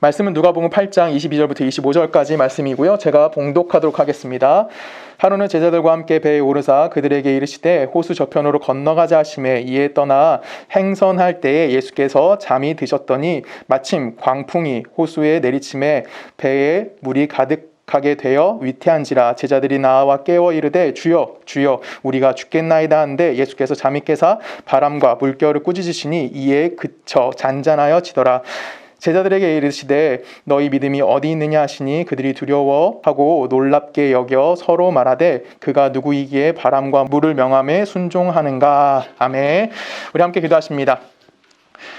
말씀은 누가복음 8장 22절부터 25절까지 말씀이고요. 제가 봉독하도록 하겠습니다. 하루는 제자들과 함께 배에 오르사 그들에게 이르시되 호수 저편으로 건너가자 하시매 이에 떠나 행선할 때에 예수께서 잠이 드셨더니 마침 광풍이 호수에 내리침에 배에 물이 가득하게 되어 위태한지라 제자들이 나와 깨워 이르되 주여 주여 우리가 죽겠나이다 하는데 예수께서 잠이 깨사 바람과 물결을 꾸짖으시니 이에 그쳐 잔잔하여 지더라. 제자들에게 이르시되 너희 믿음이 어디 있느냐 하시니 그들이 두려워하고 놀랍게 여겨 서로 말하되 그가 누구이기에 바람과 물을 명함에 순종하는가. 아멘. 우리 함께 기도하십니다.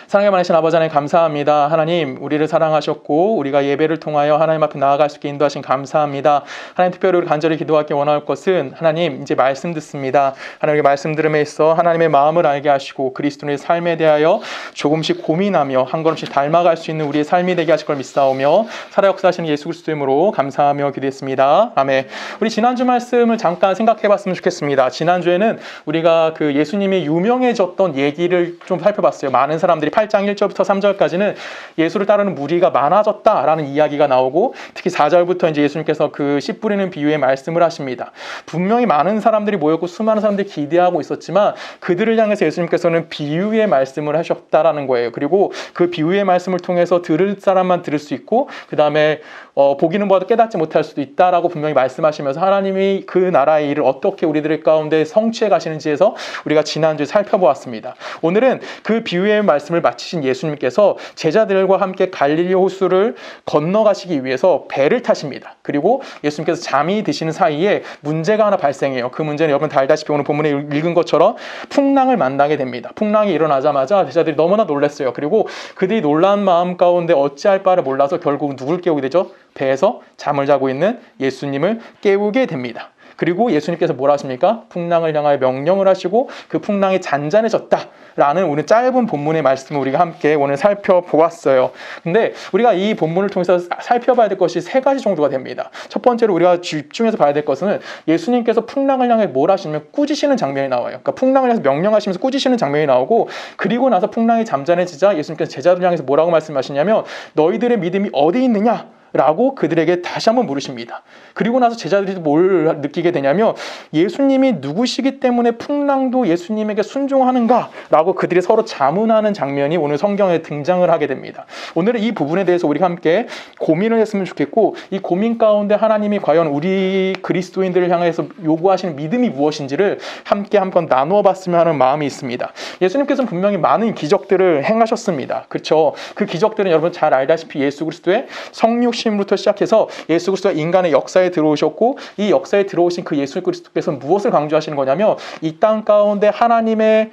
사랑에 많으신 아버지 하나님 감사합니다. 하나님 우리를 사랑하셨고 우리가 예배를 통하여 하나님 앞에 나아갈 수 있게 인도하신 감사합니다. 하나님 특별히 우리 간절히 기도하기 원할 것은 하나님 이제 말씀 듣습니다. 하나님의 말씀 들음에 있어 하나님의 마음을 알게 하시고 그리스도의 삶에 대하여 조금씩 고민하며 한 걸음씩 닮아갈 수 있는 우리의 삶이 되게 하실 걸 믿사오며 살아 역사하시는 예수 그리스도 이름으로 감사하며 기도했습니다. 아멘. 우리 지난주 말씀을 잠깐 생각해 봤으면 좋겠습니다. 지난주에는 우리가 그 예수님이 유명해졌던 얘기를 좀 살펴봤어요. 많은 사람들이 8장 1절부터 3절까지는 예수를 따르는 무리가 많아졌다라는 이야기가 나오고 특히 4절부터 이제 예수님께서 그 씨 뿌리는 비유의 말씀을 하십니다. 분명히 많은 사람들이 모였고 수많은 사람들이 기대하고 있었지만 그들을 향해서 예수님께서는 비유의 말씀을 하셨다라는 거예요. 그리고 그 비유의 말씀을 통해서 들을 사람만 들을 수 있고 그 다음에 보기는 보아도 깨닫지 못할 수도 있다라고 분명히 말씀하시면서 하나님이 그 나라의 일을 어떻게 우리들 가운데 성취해 가시는지에서 우리가 지난주에 살펴보았습니다. 오늘은 그 비유의 말씀을 마치신 예수님께서 제자들과 함께 갈릴리 호수를 건너가시기 위해서 배를 타십니다. 그리고 예수님께서 잠이 드시는 사이에 문제가 하나 발생해요. 그 문제는 여러분 다 알다시피 오늘 본문에 읽은 것처럼 풍랑을 만나게 됩니다. 풍랑이 일어나자마자 제자들이 너무나 놀랐어요. 그리고 그들이 놀란 마음 가운데 어찌할 바를 몰라서 결국 누굴 깨우게 되죠? 배에서 잠을 자고 있는 예수님을 깨우게 됩니다. 그리고 예수님께서 뭐라 하십니까? 풍랑을 향하여 명령을 하시고 그 풍랑이 잔잔해졌다라는 오늘 짧은 본문의 말씀을 우리가 함께 오늘 살펴보았어요. 근데 우리가 이 본문을 통해서 살펴봐야 될 것이 세 가지 정도가 됩니다. 첫 번째로 우리가 집중해서 봐야 될 것은 예수님께서 풍랑을 향해 뭘 하시냐면 꾸짖으시는 장면이 나와요. 그러니까 풍랑을 향해서 명령하시면서 꾸짖으시는 장면이 나오고 그리고 나서 풍랑이 잠잠해지자 예수님께서 제자들 향해서 뭐라고 말씀하시냐면 너희들의 믿음이 어디 있느냐? 라고 그들에게 다시 한번 물으십니다. 그리고 나서 제자들이 뭘 느끼게 되냐면 예수님이 누구시기 때문에 풍랑도 예수님에게 순종하는가? 라고 그들이 서로 자문하는 장면이 오늘 성경에 등장을 하게 됩니다. 오늘은 이 부분에 대해서 우리가 함께 고민을 했으면 좋겠고 이 고민 가운데 하나님이 과연 우리 그리스도인들을 향해서 요구하시는 믿음이 무엇인지를 함께 한번 나누어 봤으면 하는 마음이 있습니다. 예수님께서는 분명히 많은 기적들을 행하셨습니다. 그렇죠? 그 기적들은 여러분 잘 알다시피 예수 그리스도의 성육신부터 시작해서 예수 그리스도가 인간의 역사에 들어오셨고 이 역사에 들어오신 그 예수 그리스도께서 무엇을 강조하시는 거냐면 이 땅 가운데 하나님의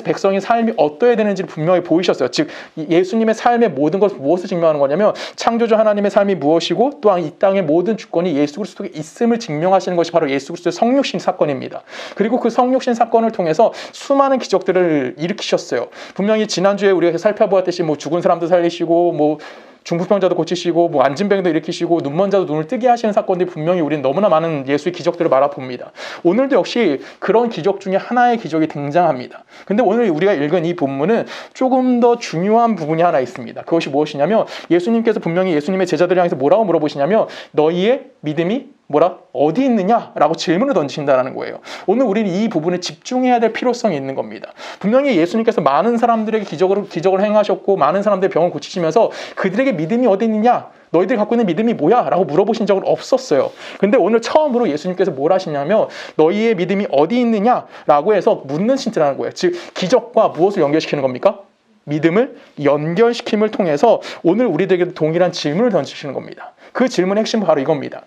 백성의 삶이 어떠해야 되는지를 분명히 보이셨어요. 즉 예수님의 삶의 모든 것을 무엇을 증명하는 거냐면 창조주 하나님의 삶이 무엇이고 또한 이 땅의 모든 주권이 예수 그리스도에 있음을 증명하시는 것이 바로 예수 그리스도의 성육신 사건입니다. 그리고 그 성육신 사건을 통해서 수많은 기적들을 일으키셨어요. 분명히 지난주에 우리가 살펴보았듯이 죽은 사람도 살리시고 중풍병자도 고치시고 안진병도 일으키시고 눈먼 자도 눈을 뜨게 하시는 사건들이 분명히 우리는 너무나 많은 예수의 기적들을 말아봅니다. 오늘도 역시 그런 기적 중에 하나의 기적이 등장합니다. 근데 오늘 우리가 읽은 이 본문은 조금 더 중요한 부분이 하나 있습니다. 그것이 무엇이냐면 예수님께서 분명히 예수님의 제자들을 향해서 뭐라고 물어보시냐면 너희의 믿음이 어디 있느냐라고 질문을 던지신다는 거예요. 오늘 우리는 이 부분에 집중해야 될 필요성이 있는 겁니다. 분명히 예수님께서 많은 사람들에게 기적을 행하셨고 많은 사람들의 병을 고치시면서 그들에게 믿음이 어디 있느냐? 너희들이 갖고 있는 믿음이 뭐야? 라고 물어보신 적은 없었어요. 근데 오늘 처음으로 예수님께서 뭘 하시냐면 너희의 믿음이 어디 있느냐? 라고 해서 묻는 신체라는 거예요. 즉 기적과 무엇을 연결시키는 겁니까? 믿음을 연결시킴을 통해서 오늘 우리들에게 동일한 질문을 던지시는 겁니다. 그 질문의 핵심은 바로 이겁니다.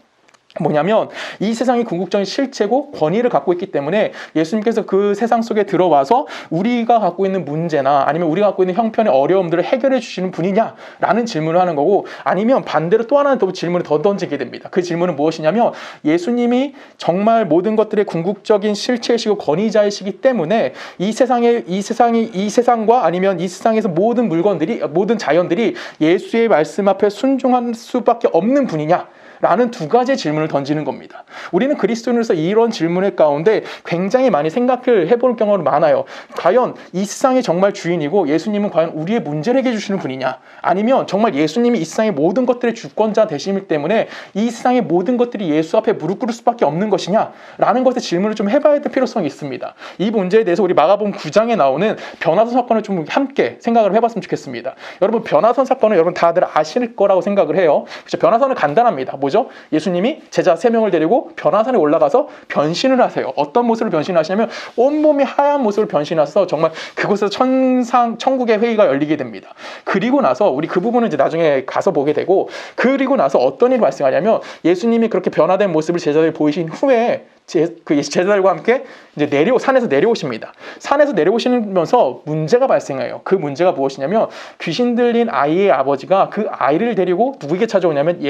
뭐냐면 이 세상이 궁극적인 실체고 권위를 갖고 있기 때문에 예수님께서 그 세상 속에 들어와서 우리가 갖고 있는 문제나 아니면 우리가 갖고 있는 형편의 어려움들을 해결해 주시는 분이냐라는 질문을 하는 거고 아니면 반대로 또 하나는 또 질문을 더 던지게 됩니다. 그 질문은 무엇이냐면 예수님이 정말 모든 것들의 궁극적인 실체이시고 권위자이시기 때문에 이 세상과 아니면 이 세상에서 모든 자연들이 예수의 말씀 앞에 순종할 수밖에 없는 분이냐 라는 두 가지의 질문을 던지는 겁니다. 우리는 그리스도인으로서 이런 질문의 가운데 굉장히 많이 생각을 해볼 경우가 많아요. 과연 이 세상의 정말 주인이고 예수님은 과연 우리의 문제를 해결해 주시는 분이냐, 아니면 정말 예수님이 이 세상의 모든 것들의 주권자 되시기 때문에 이 세상의 모든 것들이 예수 앞에 무릎 꿇을 수밖에 없는 것이냐 라는 것에 질문을 좀 해봐야 될 필요성이 있습니다. 이 문제에 대해서 우리 마가복음 9장에 나오는 변화선 사건을 좀 함께 생각을 해봤으면 좋겠습니다. 여러분, 변화선 사건은 여러분 다들 아실 거라고 생각을 해요. 그렇죠? 변화선은 간단합니다. 뭐죠? 예수님이 제자 3명을 데리고 변화산에 올라가서 변신을 하세요. 어떤 모습을 변신하시냐면 온몸이 하얀 모습을 변신하셔서 정말 그곳에서 천국의 회의가 열리게 됩니다. 그리고 나서 우리 그 부분은 이제 나중에 가서 보게 되고, 그리고 나서 어떤 일이 발생하냐면 예수님이 그렇게 변화된 모습을 제자들이 보이신 후에 제자들과 함께 이제 산에서 내려오십니다. 산에서 내려오시면서 문제가 발생해요. 그 문제가 무엇이냐면 귀신 들린 아이의 아버지가 그 아이를 데리고 누구에게 찾아오냐면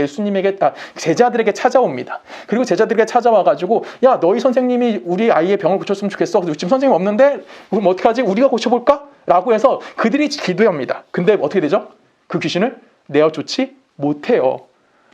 제자들에게 찾아옵니다. 그리고 제자들에게 찾아와가지고, 야, 너희 선생님이 우리 아이의 병을 고쳤으면 좋겠어. 지금 선생님 없는데 그럼 어떡하지? 우리가 고쳐볼까? 라고 해서 그들이 기도합니다. 근데 어떻게 되죠? 그 귀신을 내어쫓지 못해요.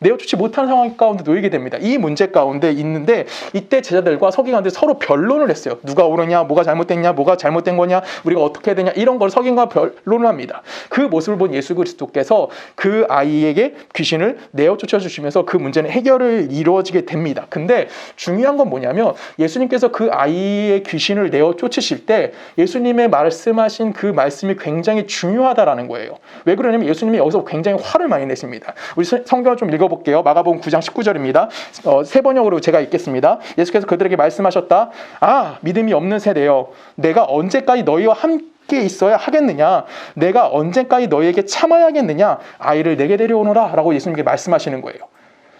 내어쫓지 못하는 상황 가운데 놓이게 됩니다. 이 문제 가운데 있는데, 이때 제자들과 서기관들이 서로 변론을 했어요. 누가 옳으냐, 뭐가 잘못됐냐, 뭐가 잘못된 거냐, 우리가 어떻게 해야 되냐, 이런 걸 서기관과 변론을 합니다. 그 모습을 본 예수 그리스도께서 그 아이에게 귀신을 내어쫓아 주시면서 그 문제는 해결을 이루어지게 됩니다. 근데 중요한 건 뭐냐면 예수님께서 그 아이의 귀신을 내어쫓으실 때 예수님의 말씀하신 그 말씀이 굉장히 중요하다라는 거예요. 왜 그러냐면 예수님이 여기서 굉장히 화를 많이 내십니다. 우리 성경을 좀 읽어볼게요. 마가복음 9장 19절입니다. 세 번역으로 제가 읽겠습니다. 예수께서 그들에게 말씀하셨다. 아, 믿음이 없는 세대여, 내가 언제까지 너희와 함께 있어야 하겠느냐, 내가 언제까지 너희에게 참아야겠느냐, 아이를 내게 데려오너라 라고 예수님께 말씀하시는 거예요.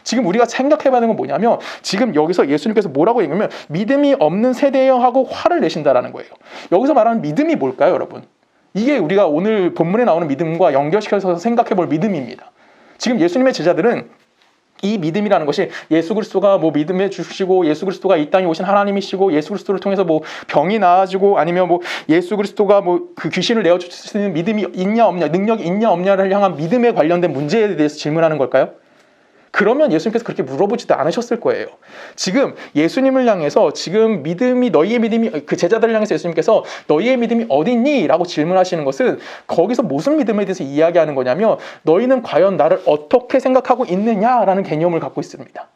지금 우리가 생각해봐야 하는 건 뭐냐면, 지금 여기서 예수님께서 뭐라고 얘기하면 믿음이 없는 세대여 하고 화를 내신다라는 거예요. 여기서 말하는 믿음이 뭘까요, 여러분? 이게 우리가 오늘 본문에 나오는 믿음과 연결시켜서 생각해볼 믿음입니다. 지금 예수님의 제자들은 이 믿음이라는 것이 예수 그리스도가 뭐 믿음해 주시고, 예수 그리스도가 이 땅에 오신 하나님이시고, 예수 그리스도를 통해서 뭐 병이 나아지고, 아니면 뭐 예수 그리스도가 뭐 그 귀신을 내어줄 수 있는 믿음이 있냐 없냐, 능력이 있냐 없냐를 향한 믿음에 관련된 문제에 대해서 질문하는 걸까요? 그러면 예수님께서 그렇게 물어보지도 않으셨을 거예요. 지금 예수님을 향해서 지금 너희의 믿음이, 그 제자들을 향해서 예수님께서 너희의 믿음이 어디 있니? 라고 질문하시는 것은 거기서 무슨 믿음에 대해서 이야기하는 거냐면, 너희는 과연 나를 어떻게 생각하고 있느냐라는 개념을 갖고 있습니다.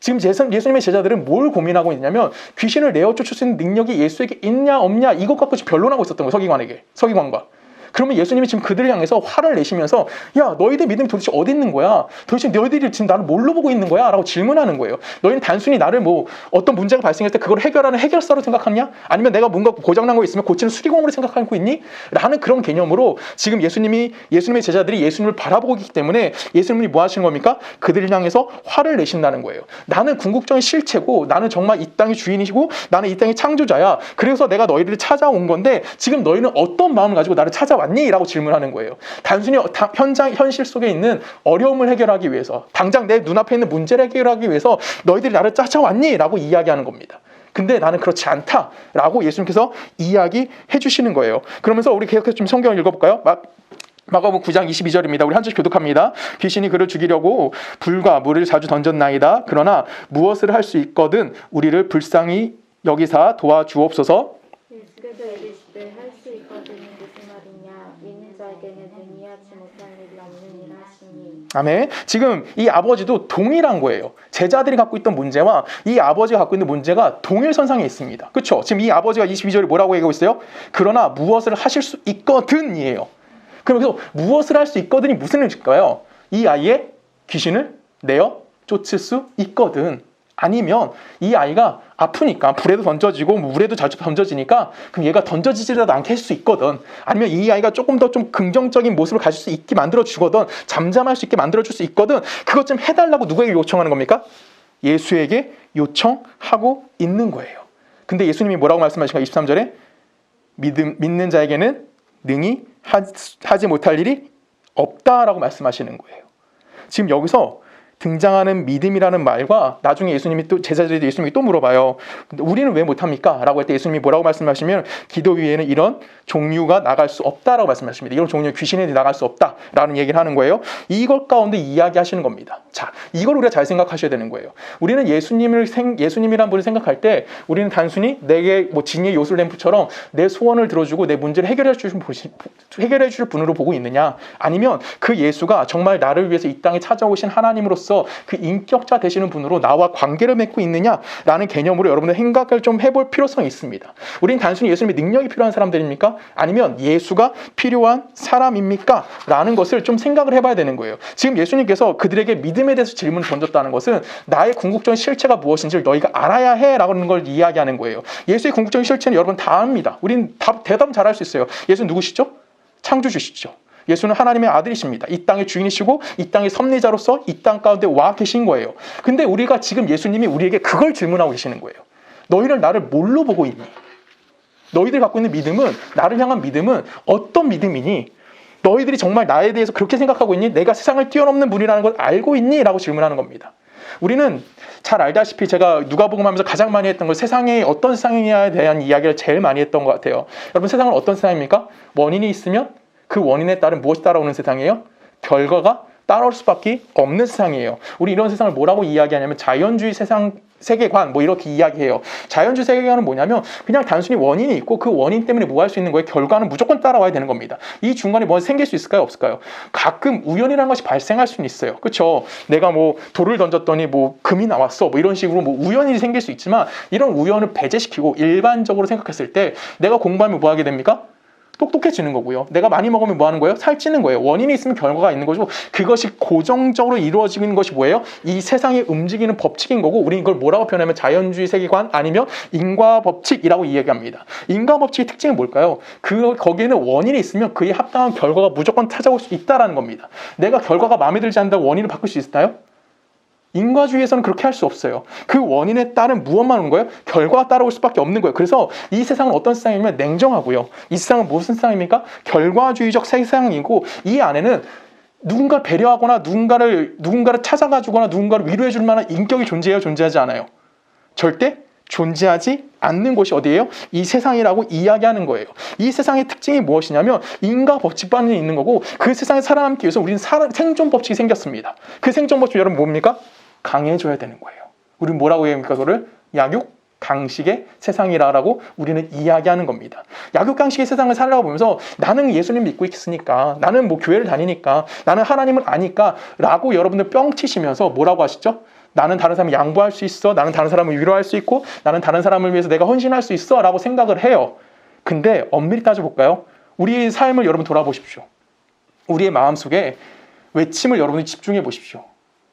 지금 예수님의 제자들은 뭘 고민하고 있냐면 귀신을 내어쫓을 수 있는 능력이 예수에게 있냐 없냐, 이것 갖고 변론하고 있었던 거예요. 서기관과. 그러면 예수님이 지금 그들을 향해서 화를 내시면서, 야, 너희들 믿음이 도대체 어디 있는 거야? 도대체 너희들이 지금 나를 뭘로 보고 있는 거야? 라고 질문하는 거예요. 너희는 단순히 나를 뭐 어떤 문제가 발생할 때 그걸 해결하는 해결사로 생각하냐? 아니면 내가 뭔가 고장난 거 있으면 고치는 수리공으로 생각하고 있니? 라는 그런 개념으로 지금 예수님의 제자들이 예수님을 바라보고 있기 때문에 예수님이 뭐 하시는 겁니까? 그들을 향해서 화를 내신다는 거예요. 나는 궁극적인 실체고, 나는 정말 이 땅의 주인이시고, 나는 이 땅의 창조자야. 그래서 내가 너희들을 찾아온 건데 지금 너희는 어떤 마음을 가지고 나를 찾아왔니? 라고 질문하는 거예요. 단순히 현실 속에 있는 어려움을 해결하기 위해서, 당장 내 눈앞에 있는 문제를 해결하기 위해서 너희들이 나를 찾아왔니? 라고 이야기하는 겁니다. 근데 나는 그렇지 않다 라고 예수님께서 이야기해 주시는 거예요. 그러면서 우리 계속해서 좀 성경을 읽어볼까요? 마가복음 9장 22절입니다. 우리 한 절 교독합니다. 귀신이 그를 죽이려고 불과 물을 자주 던졌나이다. 그러나 무엇을 할 수 있거든 우리를 불쌍히 여기사 도와주옵소서. 예수께서 이르시되 할 수 있거든이 무슨 말이냐, 믿는 자에게는 능히 하지 못할 일이 없느니라 하시니. 아멘. 지금 이 아버지도 동일한 거예요. 제자들이 갖고 있던 문제와 이 아버지가 갖고 있는 문제가 동일선상에 있습니다. 그렇죠? 지금 이 아버지가 22절에 뭐라고 얘기하고 있어요? 그러나 무엇을 하실 수 있거든이에요. 그래서 무엇을 할 수 있거든이 무슨 일일까요? 이 아이의 귀신을 내어 쫓을 수 있거든. 아니면 이 아이가 아프니까 불에도 던져지고 물에도 자주 던져지니까 그럼 얘가 던져지지라도 않게 할 수 있거든. 아니면 이 아이가 조금 더 좀 긍정적인 모습을 가질 수 있게 만들어주거든. 잠잠할 수 있게 만들어줄 수 있거든. 그것 좀 해달라고 누구에게 요청하는 겁니까? 예수에게 요청하고 있는 거예요. 근데 예수님이 뭐라고 말씀하신가? 23절에 믿는 자에게는 능히 하지 못할 일이 없다라고 말씀하시는 거예요. 지금 여기서 등장하는 믿음이라는 말과 나중에 예수님이 또 제자들이 예수님이 또 물어봐요. 우리는 왜 못합니까? 라고 할 때 예수님이 뭐라고 말씀하시면 기도 위에는 이런 종류가 나갈 수 없다라고 말씀하십니다. 이런 종류의 귀신이 나갈 수 없다라는 얘기를 하는 거예요. 이것 가운데 이야기하시는 겁니다. 자, 이걸 우리가 잘 생각하셔야 되는 거예요. 우리는 예수님이란 분을 생각할 때 우리는 단순히 내게 뭐 진리의 요술램프처럼 내 소원을 들어주고 내 문제를 해결해 주실 분으로 보고 있느냐, 아니면 그 예수가 정말 나를 위해서 이 땅에 찾아오신 하나님으로서 그 인격자 되시는 분으로 나와 관계를 맺고 있느냐라는 개념으로 여러분들 생각을 좀 해볼 필요성이 있습니다. 우리는 단순히 예수님의 능력이 필요한 사람들입니까? 아니면 예수가 필요한 사람입니까? 라는 것을 좀 생각을 해봐야 되는 거예요. 지금 예수님께서 그들에게 믿음에 대해서 질문을 던졌다는 것은 나의 궁극적인 실체가 무엇인지를 너희가 알아야 해라는 걸 이야기하는 거예요. 예수의 궁극적인 실체는 여러분 다 압니다. 우린 대답은 잘할 수 있어요. 예수는 누구시죠? 창조주시죠. 예수는 하나님의 아들이십니다. 이 땅의 주인이시고 이 땅의 섭리자로서 이 땅 가운데 와 계신 거예요. 근데 우리가 지금 예수님이 우리에게 그걸 질문하고 계시는 거예요. 너희는 나를 뭘로 보고 있니? 너희들이 갖고 있는 믿음은, 나를 향한 믿음은 어떤 믿음이니? 너희들이 정말 나에 대해서 그렇게 생각하고 있니? 내가 세상을 뛰어넘는 분이라는 걸 알고 있니? 라고 질문하는 겁니다. 우리는 잘 알다시피 제가 누가복음 하면서 가장 많이 했던 건 세상이 어떤 세상이냐에 대한 이야기를 제일 많이 했던 것 같아요. 여러분, 세상은 어떤 세상입니까? 원인이 있으면 그 원인에 따른 무엇이 따라오는 세상이에요? 결과가 따라올 수밖에 없는 세상이에요. 우리 이런 세상을 뭐라고 이야기하냐면 자연주의 세계관 뭐 이렇게 이야기해요. 자연주의 세계관은 뭐냐면 그냥 단순히 원인이 있고 그 원인 때문에 뭐 할 수 있는 거예요? 결과는 무조건 따라와야 되는 겁니다. 이 중간에 뭐 생길 수 있을까요? 없을까요? 가끔 우연이라는 것이 발생할 수는 있어요. 그렇죠? 내가 뭐 돌을 던졌더니 뭐 금이 나왔어. 뭐 이런 식으로 뭐 우연이 생길 수 있지만 이런 우연을 배제시키고 일반적으로 생각했을 때 내가 공부하면 뭐 하게 됩니까? 똑똑해지는 거고요. 내가 많이 먹으면 뭐 하는 거예요? 살찌는 거예요. 원인이 있으면 결과가 있는 거고 그것이 고정적으로 이루어지는 것이 뭐예요? 이 세상에 움직이는 법칙인 거고 우리는 이걸 뭐라고 표현하면 자연주의 세계관 아니면 인과법칙이라고 이야기합니다. 인과법칙의 특징은 뭘까요? 거기에는 원인이 있으면 그에 합당한 결과가 무조건 찾아올 수 있다는 겁니다. 내가 결과가 마음에 들지 않는다고 원인을 바꿀 수 있나요? 인과주의에서는 그렇게 할 수 없어요. 그 원인에 따른 무엇만 오는 거예요? 결과가 따라올 수밖에 없는 거예요. 그래서 이 세상은 어떤 세상이냐면 냉정하고요. 이 세상은 무슨 세상입니까? 결과주의적 세상이고 이 안에는 누군가를 배려하거나 누군가를 찾아가주거나 누군가를 위로해 줄 만한 인격이 존재해요? 존재하지 않아요? 절대 존재하지 않는 곳이 어디예요? 이 세상이라고 이야기하는 거예요. 이 세상의 특징이 무엇이냐면 인과 법칙만이 있는 거고 그 세상에 살아남기 위해서 우리는 생존 법칙이 생겼습니다. 그 생존 법칙 여러분 뭡니까? 강해져야 되는 거예요. 우리는 뭐라고 얘기합니까? 그거를 약육 강식의 세상이라고 우리는 이야기하는 겁니다. 약육 강식의 세상을 살아가 보면서 나는 예수님 믿고 있으니까, 나는 뭐 교회를 다니니까, 나는 하나님을 아니까 라고 여러분들 뻥치시면서 뭐라고 하시죠? 나는 다른 사람을 양보할 수 있어. 나는 다른 사람을 위로할 수 있고 나는 다른 사람을 위해서 내가 헌신할 수 있어 라고 생각을 해요. 근데 엄밀히 따져볼까요? 우리의 삶을 여러분 돌아보십시오. 우리의 마음속에 외침을 여러분이 집중해 보십시오.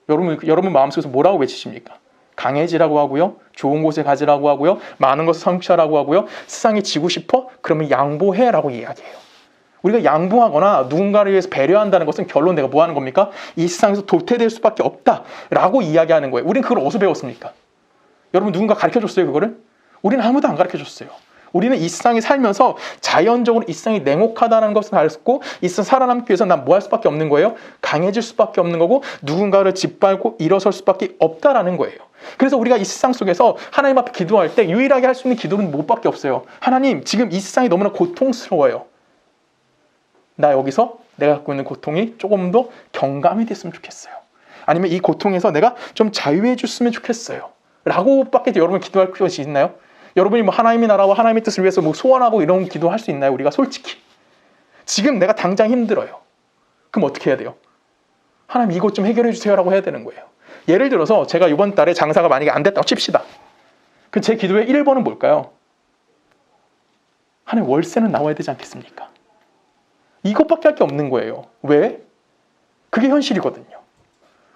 여러분 마음속에서 뭐라고 외치십니까? 강해지라고 하고요. 좋은 곳에 가지라고 하고요. 많은 것을 성취하라고 하고요. 세상에 지고 싶어? 그러면 양보해라고 이야기해요. 우리가 양보하거나 누군가를 위해서 배려한다는 것은 결론 내가 뭐 하는 겁니까? 이 세상에서 도태될 수밖에 없다라고 이야기하는 거예요. 우리는 그걸 어디서 배웠습니까? 여러분 누군가 가르쳐줬어요 그거를? 우리는 아무도 안 가르쳐줬어요. 우리는 이 세상에 살면서 자연적으로 이 세상이 냉혹하다는 것을 알았고 이 세상 살아남기 위해서 난 뭐 할 수밖에 없는 거예요? 강해질 수밖에 없는 거고 누군가를 짓밟고 일어설 수밖에 없다라는 거예요. 그래서 우리가 이 세상 속에서 하나님 앞에 기도할 때 유일하게 할 수 있는 기도는 뭐밖에 없어요. 하나님 지금 이 세상이 너무나 고통스러워요. 나 여기서 내가 갖고 있는 고통이 조금 더 경감이 됐으면 좋겠어요. 아니면 이 고통에서 내가 좀 자유해 줬으면 좋겠어요. 라고밖에 여러분 기도할 것이 있나요? 여러분이 뭐 하나님의 나라와 하나님의 뜻을 위해서 뭐 소원하고 이런 기도할 수 있나요? 우리가 솔직히. 지금 내가 당장 힘들어요. 그럼 어떻게 해야 돼요? 하나님 이것 좀 해결해 주세요 라고 해야 되는 거예요. 예를 들어서 제가 이번 달에 장사가 만약에 안 됐다고 칩시다. 그 제 기도의 1번은 뭘까요? 하나님 월세는 나와야 되지 않겠습니까? 이것밖에 할 게 없는 거예요. 왜? 그게 현실이거든요.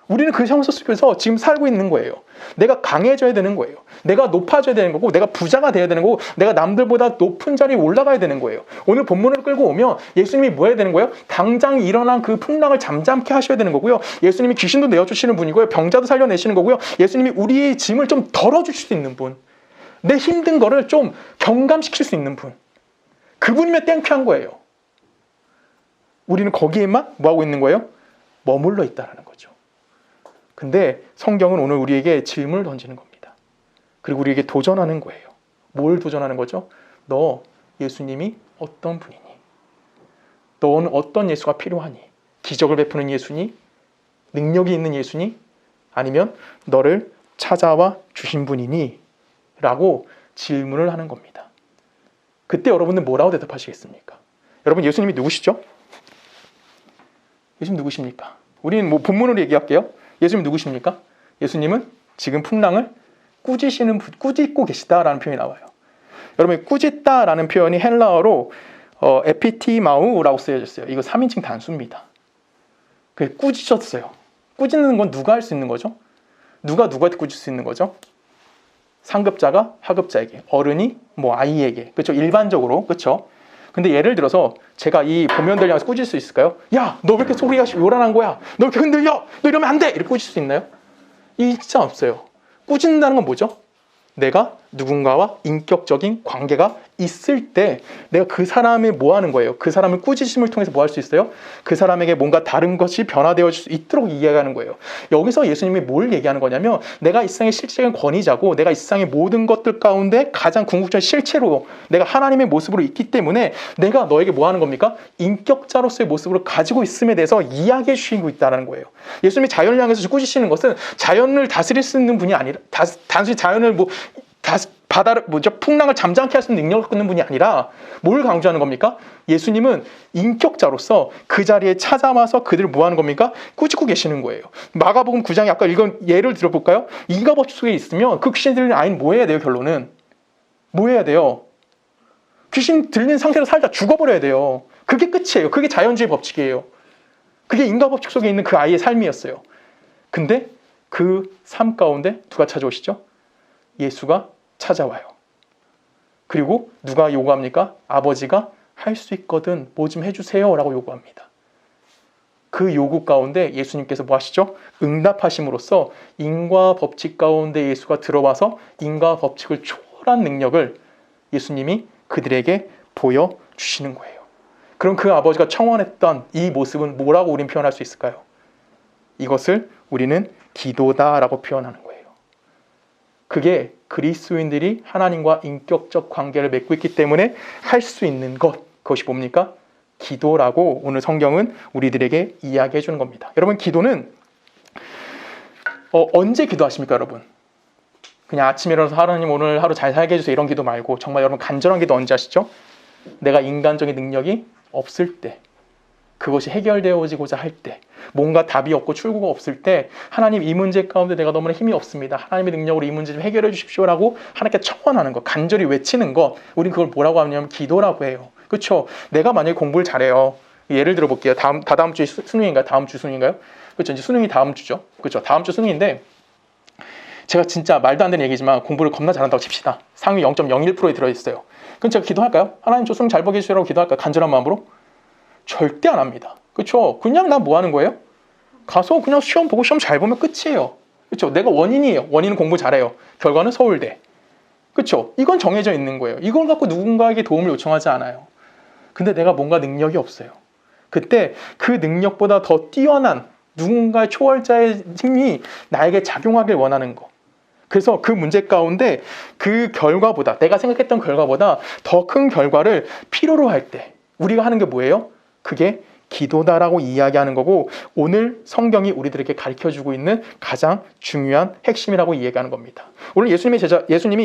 우리는 그 상황 속에서 지금 살고 있는 거예요. 내가 강해져야 되는 거예요. 내가 높아져야 되는 거고 내가 부자가 돼야 되는 거고 내가 남들보다 높은 자리에 올라가야 되는 거예요. 오늘 본문을 끌고 오면 예수님이 뭐 해야 되는 거예요? 당장 일어난 그 풍랑을 잠잠케 하셔야 되는 거고요. 예수님이 귀신도 내어주시는 분이고요. 병자도 살려내시는 거고요. 예수님이 우리의 짐을 좀 덜어주실 수 있는 분. 내 힘든 거를 좀 경감시킬 수 있는 분. 그분이면 땡큐한 거예요. 우리는 거기에만 뭐하고 있는 거예요? 머물러 있다라는 거죠. 근데 성경은 오늘 우리에게 질문을 던지는 겁니다. 그리고 우리에게 도전하는 거예요. 뭘 도전하는 거죠? 너 예수님이 어떤 분이니? 너는 어떤 예수가 필요하니? 기적을 베푸는 예수니? 능력이 있는 예수니? 아니면 너를 찾아와 주신 분이니? 라고 질문을 하는 겁니다. 그때 여러분은 뭐라고 대답하시겠습니까? 여러분, 예수님이 누구시죠? 예수님 누구십니까? 우리는 뭐 본문으로 얘기할게요. 예수님 누구십니까? 예수님은 지금 풍랑을 꾸짖고 계시다라는 표현이 나와요. 여러분, 꾸짖다라는 표현이 헬라어로 에피티마우라고 쓰여졌어요. 이거 3인칭 단수입니다. 그 꾸짖었어요. 꾸짖는 건 누가 할 수 있는 거죠? 누가 누구한테 꾸짖을 수 있는 거죠? 상급자가 하급자에게, 어른이 뭐 아이에게, 그렇죠? 일반적으로, 그렇죠? 근데 예를 들어서 제가 이 보면들 향해서 꾸짖을 수 있을까요? 야, 너 왜 이렇게 소리가 요란한 거야? 너 이렇게 흔들려? 너 이러면 안 돼! 이렇게 꾸짖을 수 있나요? 이 진짜 없어요. 꾸짖는다는 건 뭐죠? 내가 누군가와 인격적인 관계가 있을 때 내가 그 사람이 뭐 하는 거예요? 그 사람을 꾸짖음을 통해서 뭐 할 수 있어요? 그 사람에게 뭔가 다른 것이 변화되어 줄 수 있도록 이해하는 거예요. 여기서 예수님이 뭘 얘기하는 거냐면 내가 이 세상의 실질적인 권위자고 내가 이 세상의 모든 것들 가운데 가장 궁극적인 실체로 내가 하나님의 모습으로 있기 때문에 내가 너에게 뭐 하는 겁니까? 인격자로서의 모습으로 가지고 있음에 대해서 이야기해 주시고 있다는 거예요. 예수님이 자연을 향해서 꾸짖으시는 것은 자연을 다스릴 수 있는 분이 아니라 단순히 자연을 바다를 풍랑을 잠잠케 할 수 있는 능력을 갖는 분이 아니라 뭘 강조하는 겁니까? 예수님은 인격자로서 그 자리에 찾아와서 그들을 뭐 하는 겁니까? 꾸짖고 계시는 거예요. 마가복음 9장에 아까 읽은 예를 들어볼까요? 인과법칙 속에 있으면 그 귀신 들리는 아이는 뭐 해야 돼요? 결론은 뭐 해야 돼요? 귀신 들리는 상태로 살다 죽어버려야 돼요. 그게 끝이에요. 그게 자연주의 법칙이에요. 그게 인과법칙 속에 있는 그 아이의 삶이었어요. 근데 그 삶 가운데 누가 찾아오시죠? 예수가 찾아와요. 그리고 누가 요구합니까? 아버지가 할 수 있거든 뭐 좀 해주세요 라고 요구합니다. 그 요구 가운데 예수님께서 뭐 하시죠? 응답하심으로써 인과 법칙 가운데 예수가 들어와서 인과 법칙을 초월한 능력을 예수님이 그들에게 보여주시는 거예요. 그럼 그 아버지가 청원했던 이 모습은 뭐라고 우리는 표현할 수 있을까요? 이것을 우리는 기도다라고 표현하는 거예요. 그게 그리스도인들이 하나님과 인격적 관계를 맺고 있기 때문에 할 수 있는 그것이 뭡니까? 기도라고 오늘 성경은 우리들에게 이야기해 주는 겁니다. 여러분, 기도는 언제 기도하십니까, 여러분? 그냥 아침에 일어나서 하나님 오늘 하루 잘 살게 해주세요 이런 기도 말고 정말 여러분 간절한 기도 언제 하시죠? 내가 인간적인 능력이 없을 때, 그것이 해결되어지고자 할 때, 뭔가 답이 없고 출구가 없을 때 하나님 이 문제 가운데 내가 너무나 힘이 없습니다. 하나님의 능력으로 이 문제 좀 해결해 주십시오라고 하나님께 청원하는 것, 간절히 외치는 것, 우린 그걸 뭐라고 하냐면 기도라고 해요. 그렇죠? 내가 만약에 공부를 잘해요. 예를 들어 볼게요. 다다음 주에 수능인가요? 다음 주 수능인가요? 그렇죠? 이제 수능이 다음 주죠. 그렇죠? 다음 주 수능인데 제가 진짜 말도 안 되는 얘기지만 공부를 겁나 잘한다고 칩시다. 상위 0.01%에 들어있어요. 그럼 제가 기도할까요? 하나님 저 수능 잘 보게 해주시라고 기도할까요? 간절한 마음으로? 절대 안 합니다. 그렇죠? 그냥 나 뭐 하는 거예요? 가서 그냥 시험 보고 시험 잘 보면 끝이에요. 그렇죠? 내가 원인이에요. 원인은 공부 잘해요. 결과는 서울대. 그렇죠? 이건 정해져 있는 거예요. 이걸 갖고 누군가에게 도움을 요청하지 않아요. 근데 내가 뭔가 능력이 없어요. 그때 그 능력보다 더 뛰어난 누군가의 초월자의 힘이 나에게 작용하길 원하는 거. 그래서 그 문제 가운데 그 결과보다, 내가 생각했던 결과보다 더 큰 결과를 필요로 할 때 우리가 하는 게 뭐예요? 그게 기도다라고 이야기하는 거고, 오늘 성경이 우리들에게 가르쳐주고 있는 가장 중요한 핵심이라고 이야기하는 겁니다. 오늘 예수님이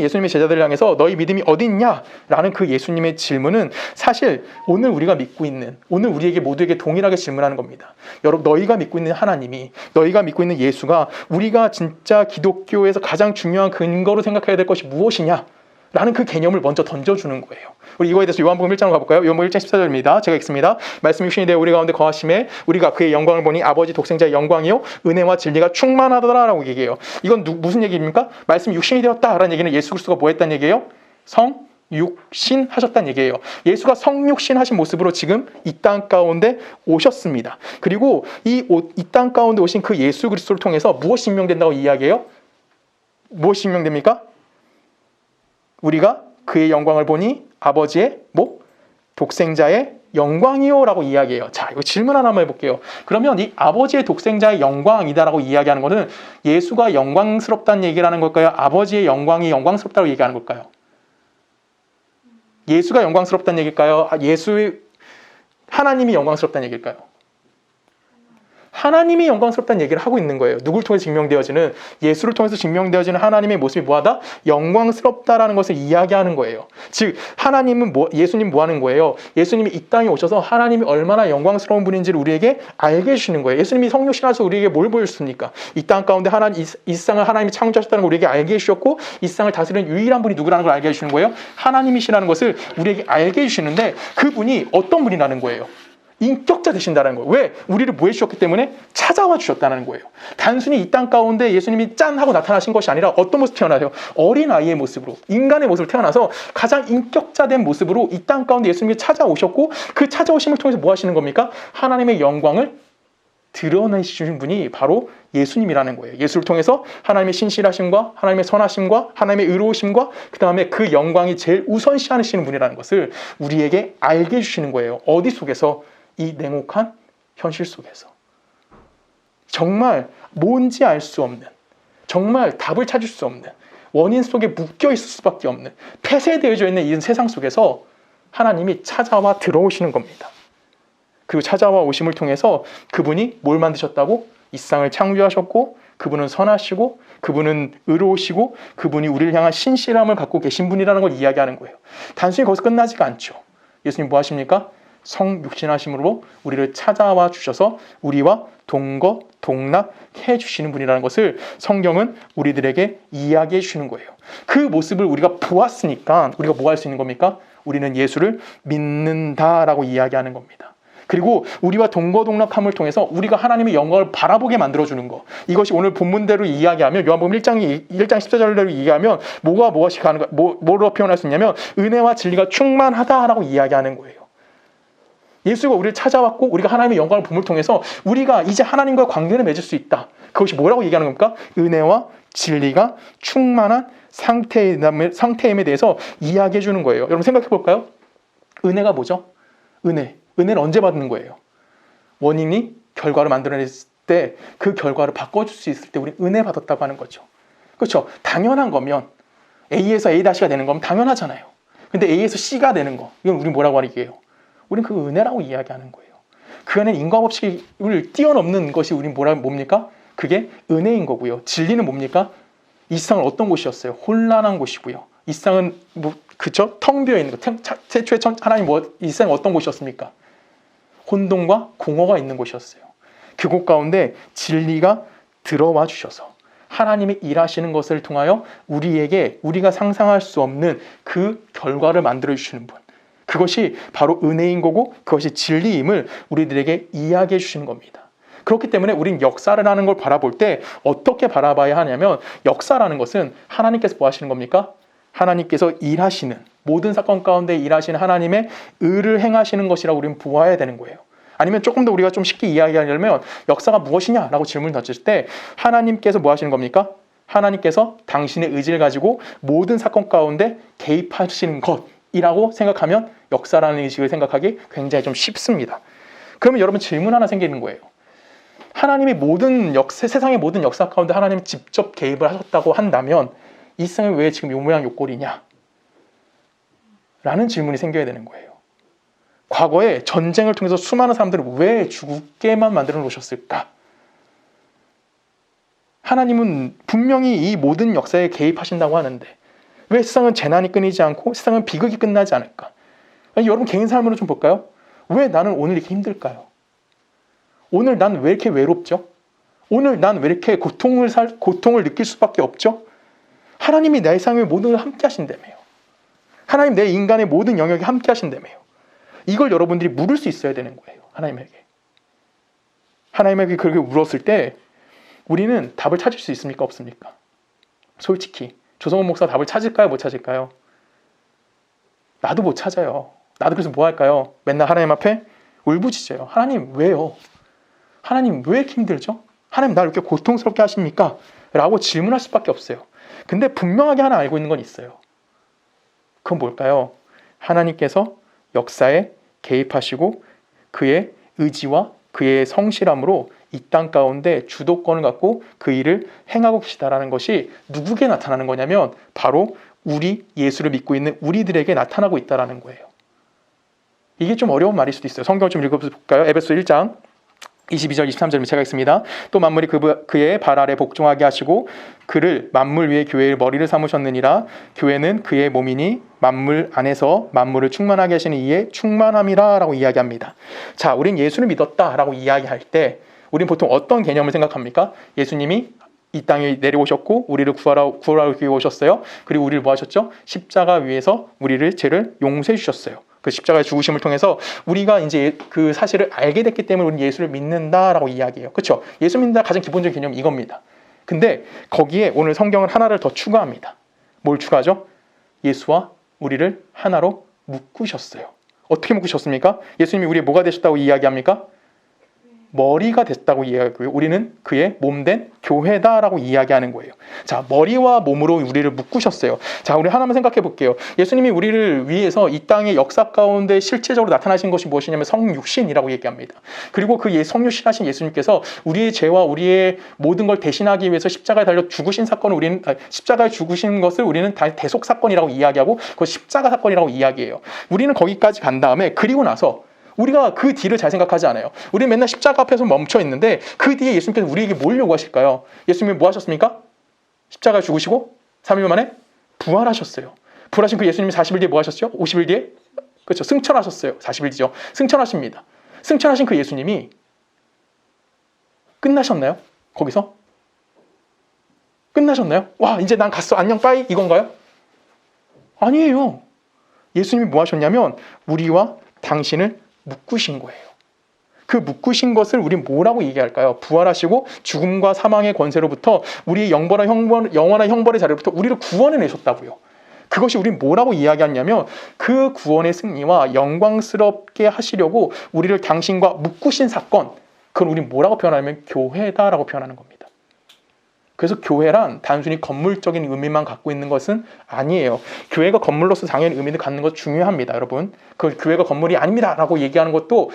예수님의 제자들을 향해서 너희 믿음이 어디 있냐? 라는 그 예수님의 질문은 사실 오늘 우리가 믿고 있는, 오늘 우리에게 모두에게 동일하게 질문하는 겁니다. 여러분, 너희가 믿고 있는 하나님이, 너희가 믿고 있는 예수가 우리가 진짜 기독교에서 가장 중요한 근거로 생각해야 될 것이 무엇이냐? 라는 그 개념을 먼저 던져주는 거예요. 우리 이거에 대해서 요한복음 1장으로 가볼까요? 요한복음 1장 14절입니다. 제가 읽습니다. 말씀이 육신이 되어 우리 가운데 거하심에 우리가 그의 영광을 보니 아버지 독생자의 영광이요 은혜와 진리가 충만하더라라고 얘기해요. 이건 무슨 얘기입니까? 말씀이 육신이 되었다라는 얘기는 예수 그리스도가 뭐 했다는 얘기예요? 성육신 하셨다는 얘기예요. 예수가 성육신 하신 모습으로 지금 이 땅 가운데 오셨습니다. 그리고 이 땅 가운데 오신 그 예수 그리스도를 통해서 무엇이 임명된다고 이야기해요? 무엇이 임명됩니까? 우리가 그의 영광을 보니 아버지의 독생자의 영광이요 라고 이야기해요. 자, 이거 질문 하나 한번 해볼게요. 그러면 이 아버지의 독생자의 영광이다라고 이야기하는 것은 예수가 영광스럽다는 얘기를 하는 걸까요? 아버지의 영광이 영광스럽다고 얘기하는 걸까요? 예수가 영광스럽다는 얘기일까요? 하나님이 영광스럽다는 얘기일까요? 하나님이 영광스럽다는 얘기를 하고 있는 거예요. 누굴 통해서 증명되어지는, 예수를 통해서 증명되어지는 하나님의 모습이 뭐하다? 영광스럽다라는 것을 이야기하는 거예요. 즉 예수님 뭐 하는 거예요? 예수님이 이 땅에 오셔서 하나님이 얼마나 영광스러운 분인지를 우리에게 알게 해주시는 거예요. 예수님이 성육신하셔서 우리에게 뭘 보여주셨습니까? 이 땅 가운데 이 세상을 하나님이 창조하셨다는 걸 우리에게 알게 해주셨고, 이 세상을 다스리는 유일한 분이 누구라는 걸 알게 해주시는 거예요. 하나님이시라는 것을 우리에게 알게 해주시는데, 그분이 어떤 분이라는 거예요? 인격자 되신다는 거예요. 왜? 우리를 뭐 해주셨기 때문에 찾아와 주셨다는 거예요. 단순히 이 땅 가운데 예수님이 짠 하고 나타나신 것이 아니라 어떤 모습 태어나세요? 어린아이의 모습으로, 인간의 모습으로 태어나서 가장 인격자된 모습으로 이 땅 가운데 예수님이 찾아오셨고, 그 찾아오심을 통해서 뭐 하시는 겁니까? 하나님의 영광을 드러내시는 분이 바로 예수님이라는 거예요. 예수를 통해서 하나님의 신실하심과 하나님의 선하심과 하나님의 의로우심과 그 다음에 그 영광이 제일 우선시하시는 분이라는 것을 우리에게 알게 해주시는 거예요. 어디 속에서? 이 냉혹한 현실 속에서. 정말 뭔지 알 수 없는, 정말 답을 찾을 수 없는, 원인 속에 묶여 있을 수밖에 없는, 폐쇄되어져 있는 이 세상 속에서 하나님이 찾아와 들어오시는 겁니다. 그리고 찾아와 오심을 통해서 그분이 뭘 만드셨다고? 이 세상을 창조하셨고, 그분은 선하시고, 그분은 의로우시고, 그분이 우리를 향한 신실함을 갖고 계신 분이라는 걸 이야기하는 거예요. 단순히 거기서 끝나지가 않죠. 예수님 뭐 하십니까? 성육신하심으로 우리를 찾아와 주셔서 우리와 동거동락해 주시는 분이라는 것을 성경은 우리들에게 이야기해 주시는 거예요. 그 모습을 우리가 보았으니까 우리가 뭐 할 수 있는 겁니까? 우리는 예수를 믿는다라고 이야기하는 겁니다. 그리고 우리와 동거동락함을 통해서 우리가 하나님의 영광을 바라보게 만들어주는 것, 이것이 오늘 본문대로 이야기하면, 요한복음 1장 14절대로 이야기하면 무엇이 가능가, 뭐로 표현할 수 있냐면 은혜와 진리가 충만하다라고 이야기하는 거예요. 예수가 우리를 찾아왔고 우리가 하나님의 영광을 봄을 통해서 우리가 이제 하나님과 관계를 맺을 수 있다. 그것이 뭐라고 얘기하는 겁니까? 은혜와 진리가 충만한 상태임에 대해서 이야기해 주는 거예요. 여러분 생각해 볼까요? 은혜가 뭐죠? 은혜는 언제 받는 거예요? 원인이 결과를 만들어냈을 때 그 결과를 바꿔줄 수 있을 때 우리 은혜 받았다고 하는 거죠. 그렇죠? 당연한 거면 A에서 A-가 되는 거면 당연하잖아요. 근데 A에서 C가 되는 거, 이건 우리 뭐라고 하는 게요? 우리는 그 은혜라고 이야기하는 거예요. 그 안에 인과법칙을 뛰어넘는 것이 우린 뭡니까? 그게 은혜인 거고요. 진리는 뭡니까? 이 세상은 어떤 곳이었어요? 혼란한 곳이고요. 이 세상은 그쵸? 텅 비어 있는 것. 최초에 하나님 이 세상은 어떤 곳이었습니까? 혼돈과 공허가 있는 곳이었어요. 그곳 가운데 진리가 들어와 주셔서 하나님이 일하시는 것을 통하여 우리가 상상할 수 없는 그 결과를 만들어 주시는 분. 그것이 바로 은혜인 거고 그것이 진리임을 우리들에게 이야기해 주시는 겁니다. 그렇기 때문에 우린 역사를 하는 걸 바라볼 때 어떻게 바라봐야 하냐면, 역사라는 것은 하나님께서 뭐 하시는 겁니까? 하나님께서 일하시는, 모든 사건 가운데 일하시는 하나님의 의를 행하시는 것이라고 우리는 보아야 되는 거예요. 아니면 조금 더 우리가 좀 쉽게 이야기하려면 역사가 무엇이냐라고 질문을 던질 때 하나님께서 뭐 하시는 겁니까? 하나님께서 당신의 의지를 가지고 모든 사건 가운데 개입하시는 것이라고 생각하면 역사라는 의식을 생각하기 굉장히 좀 쉽습니다. 그러면 여러분 질문 하나 생기는 거예요. 하나님이 세상의 모든 역사 가운데 하나님이 직접 개입을 하셨다고 한다면 이 세상이 왜 지금 요 모양 요 꼴이냐? 라는 질문이 생겨야 되는 거예요. 과거에 전쟁을 통해서 수많은 사람들을 왜 죽게만 만들어 놓으셨을까? 하나님은 분명히 이 모든 역사에 개입하신다고 하는데 왜 세상은 재난이 끊이지 않고 세상은 비극이 끝나지 않을까? 아니, 여러분 개인 삶으로 좀 볼까요? 왜 나는 오늘 이렇게 힘들까요? 오늘 난 왜 이렇게 외롭죠? 오늘 난 왜 이렇게 고통을 느낄 수밖에 없죠? 하나님이 내 삶의 모든 걸 함께 하신다며요. 하나님 내 인간의 모든 영역에 함께 하신다며요. 이걸 여러분들이 물을 수 있어야 되는 거예요. 하나님에게 그렇게 물었을 때 우리는 답을 찾을 수 있습니까? 없습니까? 솔직히 조성원 목사 답을 찾을까요? 못 찾을까요? 나도 못 찾아요. 나도 그래서 뭐 할까요? 맨날 하나님 앞에 울부짖어요. 하나님 왜요? 하나님 왜 이렇게 힘들죠? 하나님 나를 이렇게 고통스럽게 하십니까? 라고 질문할 수밖에 없어요. 근데 분명하게 하나 알고 있는 건 있어요. 그건 뭘까요? 하나님께서 역사에 개입하시고 그의 의지와 그의 성실함으로 이 땅 가운데 주도권을 갖고 그 일을 행하고 계시다라는 것이 누구에게 나타나는 거냐면 바로 우리 예수를 믿고 있는 우리들에게 나타나고 있다라는 거예요. 이게 좀 어려운 말일 수도 있어요. 성경 좀 읽어볼까요? 에베소 1장 22절 23절 제가 읽습니다. 또 만물이 그의 발 아래 복종하게 하시고 그를 만물 위에 교회의 머리를 삼으셨느니라. 교회는 그의 몸이니 만물 안에서 만물을 충만하게 하시는 이의 충만함이라 라고 이야기합니다. 자, 우린 예수를 믿었다 라고 이야기할 때 우린 보통 어떤 개념을 생각합니까? 예수님이 이 땅에 내려오셨고 우리를 구하러 위해 오셨어요. 그리고 우리를 뭐 하셨죠? 십자가 위에서 우리를 죄를 용서해 주셨어요. 그 십자가의 죽으심을 통해서 우리가 이제 그 사실을 알게 됐기 때문에 우리는 예수를 믿는다라고 이야기해요. 그렇죠? 예수 믿는다 가장 기본적인 개념이 이겁니다. 근데 거기에 오늘 성경은 하나를 더 추가합니다. 뭘 추가하죠? 예수와 우리를 하나로 묶으셨어요. 어떻게 묶으셨습니까? 예수님이 우리의 뭐가 되셨다고 이야기합니까? 머리가 됐다고 이야기하고요. 우리는 그의 몸된 교회다라고 이야기하는 거예요. 자, 머리와 몸으로 우리를 묶으셨어요. 자, 우리 하나만 생각해 볼게요. 예수님이 우리를 위해서 이 땅의 역사 가운데 실체적으로 나타나신 것이 무엇이냐면 성육신이라고 얘기합니다. 그리고 그 성육신하신 예수님께서 우리의 죄와 우리의 모든 걸 대신하기 위해서 십자가에 달려 죽으신 사건을 십자가에 죽으신 것을 우리는 다 대속 사건이라고 이야기하고 그 십자가 사건이라고 이야기해요. 우리는 거기까지 간 다음에 그리고 나서 우리가 그 뒤를 잘 생각하지 않아요. 우리는 맨날 십자가 앞에서 멈춰 있는데 그 뒤에 예수님께서 우리에게 뭘 요구하실까요? 예수님이 뭐 하셨습니까? 십자가에 죽으시고 3일 만에 부활하셨어요. 부활하신 그 예수님이 40일 뒤에 뭐 하셨죠? 50일 뒤에? 그렇죠. 승천하셨어요. 40일 뒤죠. 승천하십니다. 승천하신 그 예수님이 끝나셨나요? 거기서? 끝나셨나요? 와, 이제 난 갔어. 안녕 빠이 이건가요? 아니에요. 예수님이 뭐 하셨냐면 우리와 당신을 묶으신 거예요. 그 묶으신 것을 우리 뭐라고 얘기할까요? 부활하시고 죽음과 사망의 권세로부터 우리의 영원한 형벌의 자리로부터 우리를 구원해 내셨다고요. 그것이 우리 뭐라고 이야기하냐면 그 구원의 승리와 영광스럽게 하시려고 우리를 당신과 묶으신 사건, 그걸 우리 뭐라고 표현하냐면 교회다라고 표현하는 겁니다. 그래서 교회란 단순히 건물적인 의미만 갖고 있는 것은 아니에요. 교회가 건물로서 당연히 의미를 갖는 것 중요합니다, 여러분. 그 교회가 건물이 아닙니다라고 얘기하는 것도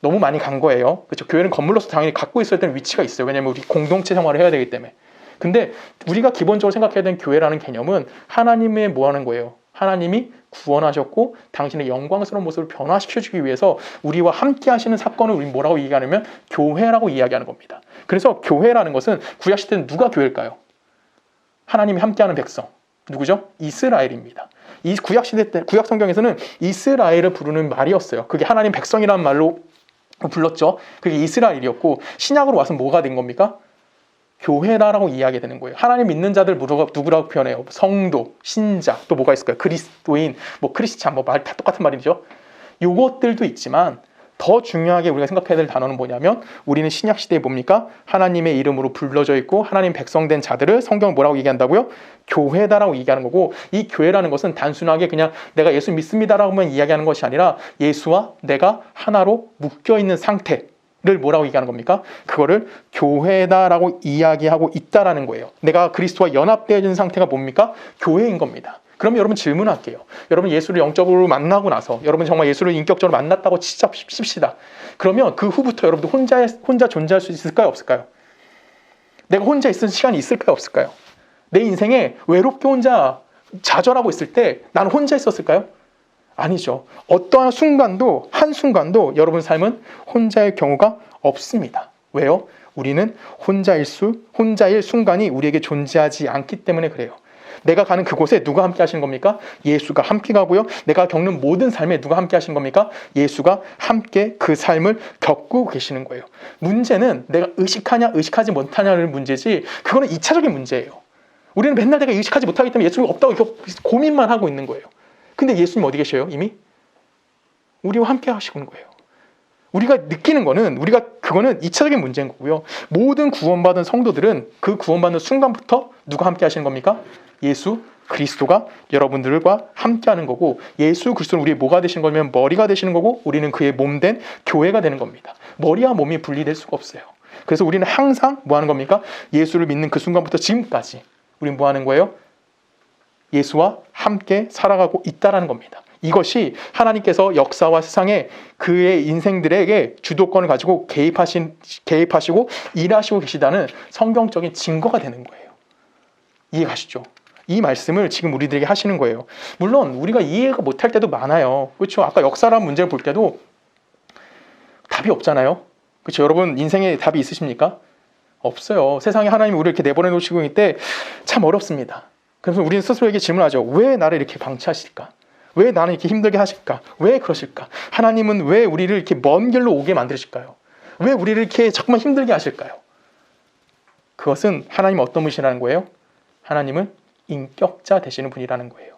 너무 많이 간 거예요. 그렇죠? 교회는 건물로서 당연히 갖고 있어야 되는 위치가 있어요. 왜냐하면 우리 공동체 생활을 해야 되기 때문에. 근데 우리가 기본적으로 생각해야 되는 교회라는 개념은 하나님의 뭐 하는 거예요? 하나님이 구원하셨고 당신의 영광스러운 모습을 변화시켜주기 위해서 우리와 함께 하시는 사건을 우리 뭐라고 얘기하냐면 교회라고 이야기하는 겁니다. 그래서 교회라는 것은 구약시대는 누가 교회일까요? 하나님이 함께하는 백성. 누구죠? 이스라엘입니다. 이 구약시대 때, 구약 성경에서는 이스라엘을 부르는 말이었어요. 그게 하나님 백성이라는 말로 불렀죠. 그게 이스라엘이었고 신약으로 와서 뭐가 된 겁니까? 교회라고 이야기되는 거예요. 하나님 믿는 자들 누구라고 표현해요? 성도, 신자, 또 뭐가 있을까요? 그리스도인, 뭐 크리스찬, 뭐 말 다 똑같은 말이죠. 요것들도 있지만 더 중요하게 우리가 생각해야 될 단어는 뭐냐면 우리는 신약 시대에 뭡니까? 하나님의 이름으로 불러져 있고 하나님 백성된 자들을 성경은 뭐라고 얘기한다고요? 교회다라고 얘기하는 거고 이 교회라는 것은 단순하게 그냥 내가 예수 믿습니다라고만 이야기하는 것이 아니라 예수와 내가 하나로 묶여있는 상태 를 뭐라고 얘기하는 겁니까? 그거를 교회다라고 이야기하고 있다라는 거예요. 내가 그리스도와 연합되어진 상태가 뭡니까? 교회인 겁니다. 그럼 여러분 질문할게요. 여러분 예수를 영적으로 만나고 나서 여러분 정말 예수를 인격적으로 만났다고 칩시다. 그러면 그 후부터 여러분들 혼자 존재할 수 있을까요? 없을까요? 내가 혼자 있을 시간이 있을까요? 없을까요? 내 인생에 외롭게 혼자 좌절하고 있을 때 나는 혼자 있었을까요? 아니죠. 어떠한 순간도 한순간도 여러분 삶은 혼자일 경우가 없습니다. 왜요? 우리는 혼자일 순간이 우리에게 존재하지 않기 때문에 그래요. 내가 가는 그곳에 누가 함께 하시는 겁니까? 예수가 함께 가고요. 내가 겪는 모든 삶에 누가 함께 하시는 겁니까? 예수가 함께 그 삶을 겪고 계시는 거예요. 문제는 내가 의식하냐 의식하지 못하냐는 문제지 그거는 2차적인 문제예요. 우리는 맨날 내가 의식하지 못하기 때문에 예수가 없다고 고민만 하고 있는 거예요. 근데 예수님 어디 계셔요? 이미? 우리와 함께 하시는 거예요. 우리가 느끼는 거는 그거는 2차적인 문제인 거고요. 모든 구원받은 성도들은 그 구원받는 순간부터 누가 함께 하시는 겁니까? 예수 그리스도가 여러분들과 함께 하는 거고 예수 그리스도는 우리의 뭐가 되시는 거면 머리가 되시는 거고 우리는 그의 몸된 교회가 되는 겁니다. 머리와 몸이 분리될 수가 없어요. 그래서 우리는 항상 뭐 하는 겁니까? 예수를 믿는 그 순간부터 지금까지 우리는 뭐 하는 거예요? 예수와 함께 살아가고 있다라는 겁니다. 이것이 하나님께서 역사와 세상에 그의 인생들에게 주도권을 가지고 개입하시고 일하시고 계시다는 성경적인 증거가 되는 거예요. 이해가시죠? 이 말씀을 지금 우리들에게 하시는 거예요. 물론 우리가 이해가 못할 때도 많아요. 그렇죠? 아까 역사라는 문제를 볼 때도 답이 없잖아요. 그렇죠? 여러분 인생에 답이 있으십니까? 없어요. 세상에 하나님이 우리를 이렇게 내버려 놓으시고 있을 때 참 어렵습니다. 그래서 우리는 스스로에게 질문하죠. 왜 나를 이렇게 방치하실까? 왜 나는 이렇게 힘들게 하실까? 왜 그러실까? 하나님은 왜 우리를 이렇게 먼 길로 오게 만드실까요? 왜 우리를 이렇게 자꾸만 힘들게 하실까요? 그것은 하나님 어떤 분이시라는 거예요? 하나님은 인격자 되시는 분이라는 거예요.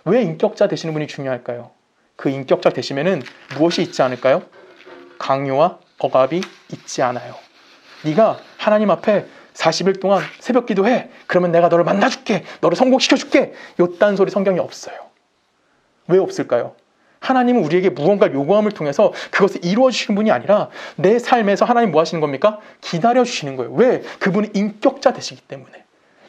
왜 인격자 되시는 분이 중요할까요? 그 인격자 되시면은 무엇이 있지 않을까요? 강요와 억압이 있지 않아요. 네가 하나님 앞에 40일 동안 새벽 기도해. 그러면 내가 너를 만나줄게. 너를 성공시켜줄게. 요딴 소리 성경에 없어요. 왜 없을까요? 하나님은 우리에게 무언가 요구함을 통해서 그것을 이루어주시는 분이 아니라 내 삶에서 하나님 뭐 하시는 겁니까? 기다려주시는 거예요. 왜? 그분이 인격자 되시기 때문에.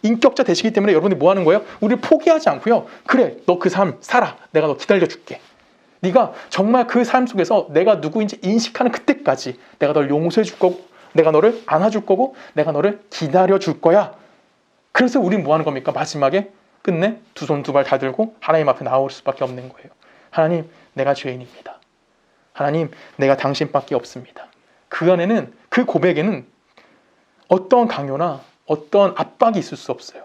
인격자 되시기 때문에 여러분이 뭐 하는 거예요? 우리를 포기하지 않고요. 그래, 너 그 삶 살아. 내가 너 기다려줄게. 네가 정말 그 삶 속에서 내가 누구인지 인식하는 그때까지 내가 널 용서해 줄 거고, 내가 너를 안아줄 거고, 내가 너를 기다려줄 거야. 그래서 우리는 뭐 하는 겁니까? 마지막에 끝내 두 손 두 발 다 들고 하나님 앞에 나올 수밖에 없는 거예요. 하나님, 내가 죄인입니다. 하나님, 내가 당신밖에 없습니다. 그 안에는, 그 고백에는 어떤 강요나 어떤 압박이 있을 수 없어요.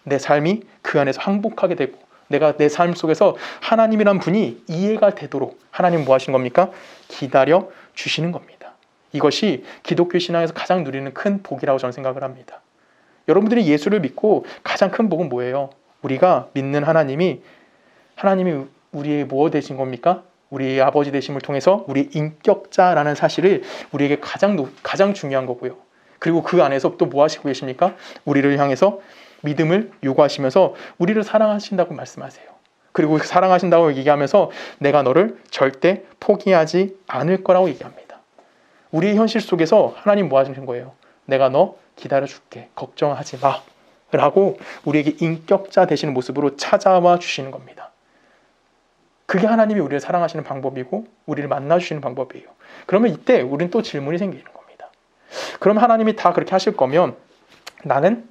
내 삶이 그 안에서 항복하게 되고 내가 내 삶 속에서 하나님이란 분이 이해가 되도록 하나님 뭐 하시는 겁니까? 기다려 주시는 겁니다. 이것이 기독교 신앙에서 가장 누리는 큰 복이라고 저는 생각을 합니다. 여러분들이 예수를 믿고 가장 큰 복은 뭐예요? 우리가 믿는 하나님이 우리의 무엇 되신 겁니까? 우리의 아버지 되심을 통해서 우리의 인격자라는 사실을 우리에게 가장 중요한 거고요. 그리고 그 안에서 또 뭐 하시고 계십니까? 우리를 향해서 믿음을 요구하시면서 우리를 사랑하신다고 말씀하세요. 그리고 사랑하신다고 얘기하면서 내가 너를 절대 포기하지 않을 거라고 얘기합니다. 우리의 현실 속에서 하나님 뭐 하시는 거예요? 내가 너 기다려줄게. 걱정하지 마. 라고 우리에게 인격자 되시는 모습으로 찾아와 주시는 겁니다. 그게 하나님이 우리를 사랑하시는 방법이고 우리를 만나주시는 방법이에요. 그러면 이때 우리는 또 질문이 생기는 겁니다. 그럼 하나님이 다 그렇게 하실 거면 나는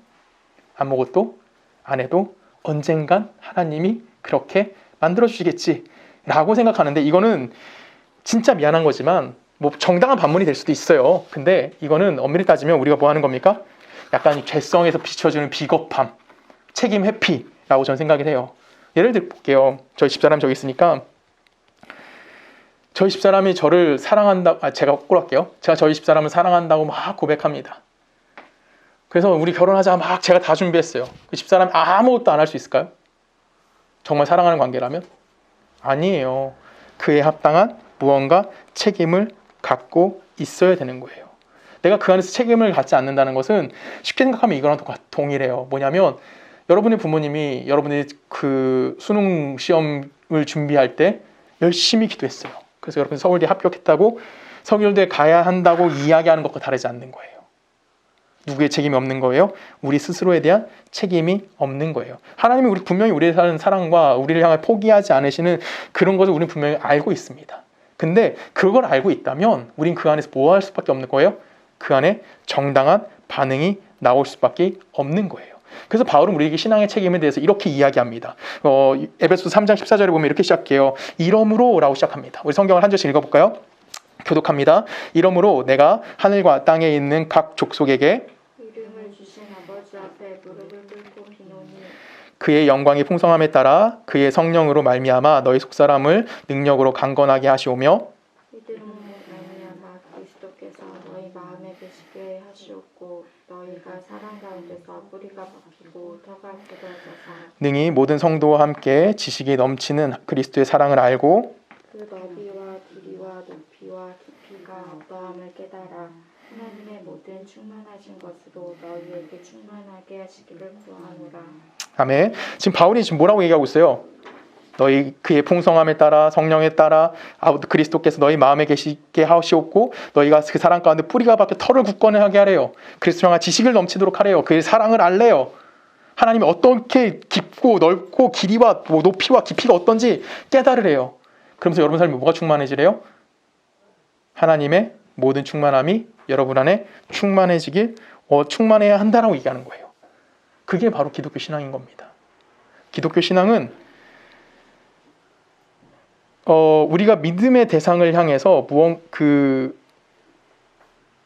아무것도 안 해도 언젠간 하나님이 그렇게 만들어주시겠지 라고 생각하는데, 이거는 진짜 미안한 거지만 뭐 정당한 반문이 될 수도 있어요. 근데 이거는 엄밀히 따지면 우리가 뭐 하는 겁니까? 약간 죄성에서 비춰주는 비겁함, 책임 회피라고 저는 생각을 해요. 예를 들어 볼게요. 저희 집사람 저기 있으니까 저희 집사람이 저를 사랑한다, 제가 꼴할게요. 제가 저희 집사람을 사랑한다고 막 고백합니다. 그래서 우리 결혼하자 막 제가 다 준비했어요. 그 집사람이 아무것도 안 할 수 있을까요? 정말 사랑하는 관계라면? 아니에요. 그에 합당한 무언가 책임을 갖고 있어야 되는 거예요. 내가 그 안에서 책임을 갖지 않는다는 것은 쉽게 생각하면 이거랑 동일해요. 뭐냐면 여러분의 부모님이 여러분의 그 수능 시험을 준비할 때 열심히 기도했어요. 그래서 여러분 서울대 합격했다고 서울대 가야 한다고 이야기하는 것과 다르지 않는 거예요. 누구의 책임이 없는 거예요? 우리 스스로에 대한 책임이 없는 거예요. 하나님이 분명히 우리에 대한 사랑과 우리를 향해 포기하지 않으시는 그런 것을 우리는 분명히 알고 있습니다. 근데 그걸 알고 있다면 우린 그 안에서 뭐 할 수밖에 없는 거예요? 그 안에 정당한 반응이 나올 수밖에 없는 거예요. 그래서 바울은 우리에게 신앙의 책임에 대해서 이렇게 이야기합니다. 에베소서 3장 14절에 보면 이렇게 시작해요. 이러므로 라고 시작합니다. 우리 성경을 한 절씩 읽어볼까요? 교독합니다. 이러므로 내가 하늘과 땅에 있는 각 족속에게 이름을 주신 아버지 앞에 무릎을 꿇고 비노니 그의 영광의 풍성함에 따라 그의 성령으로 말미암아 너희 속사람을 능력으로 강건하게 하시오며 이름으로 말미암아 그리스도께서 너희 마음에 계시게 하시옵고 너희가 사랑 가운데서 뿌리가 박히고 터가 굳어져서 능히 모든 성도와 함께 지식이 넘치는 그리스도의 사랑을 알고 그 너비와 길이와 높이와 깊이가 어떠함을 깨달아 하나님의 모든 충만하신 것으로 너희에게 충만하게 하시기를 구하노라. 아멘. 지금 바울이 지금 뭐라고 얘기하고 있어요? 너희 그의 풍성함에 따라 성령에 따라 그리스도께서 너희 마음에 계시게 하시옵고 너희가 그 사랑 가운데 뿌리가 박혀 터를 굳건하게 하래요. 그리스도 향한 지식을 넘치도록 하래요. 그의 사랑을 알래요. 하나님이 어떻게 깊고 넓고 길이와 높이와 깊이가 어떤지 깨달으래요. 그러면서 여러분 삶이 뭐가 충만해지래요? 하나님의 모든 충만함이 여러분 안에 충만해야 한다라고 얘기하는 거예요. 그게 바로 기독교 신앙인 겁니다. 기독교 신앙은 우리가 믿음의 대상을 향해서